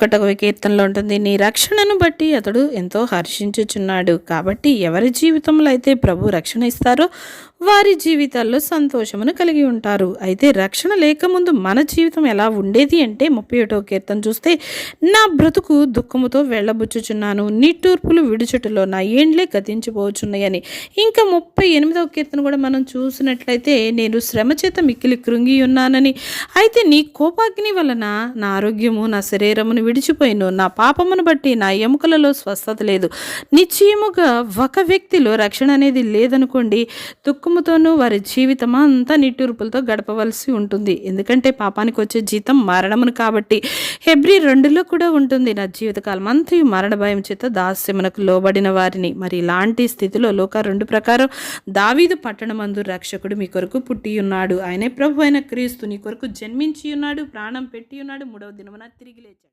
51వ కీర్తనలో ఉంటుంది, నీ రక్షణను బట్టి అతడు ఎంతో హర్షించుచున్నాడు. కాబట్టి ఎవరి జీవితంలో అయితే ప్రభు రక్షణ ఇస్తారో వారి జీవితాల్లో సంతోషమును కలిగి ఉంటారు. అయితే రక్షణ లేకముందు మన జీవితం ఎలా ఉండేది అంటే 31వ కీర్తన చూస్తే, నా బ్రతుకు దుఃఖముతో వెళ్ళబుచ్చుచున్నాను, నిట్టూర్పులు విడుచుటలో నా ఏండ్లే గతించిపోచున్నాయని. ఇంకా 38వ కీర్తన కూడా మనం చూసినట్లయితే, నేను శ్రమ చేత మిక్కిలి కృంగి ఉన్నానని, అయితే నీ కోపాగ్ని వలన నా ఆరోగ్యము నా శరీరమును విడిచిపోయిను, నా పాపమును బట్టి నా ఎముకలలో స్వస్థత లేదు. నిశ్చయముగా ఒక వ్యక్తిలో రక్షణ అనేది లేదనుకోండి, దుఃఖముతోనూ వారి జీవితం అంతా నిట్టూర్పులతో గడపవలసి ఉంటుంది. ఎందుకంటే పాపానికి వచ్చే జీతం మరణమును కాబట్టి. హెబ్రీ 2లో కూడా ఉంటుంది, నా జీవితకాలం అంతయు మరణ భయం చేత దాస్యమునకు లోబడిన వారిని. మరి ఇలాంటి స్థితిలో లోక 2 ప్రకారం దావీదు పట్టణమందు రక్షకుడు మీ కొరకు పుట్టి ఉన్నాడు, ఆయనే ప్రభు అయిన క్రీస్తు నీ కొరకు జన్మించి ఉన్నాడు, ప్రాణం పెట్టి ఉన్నాడు, 3వ దినమున తిరిగి లేచాడు.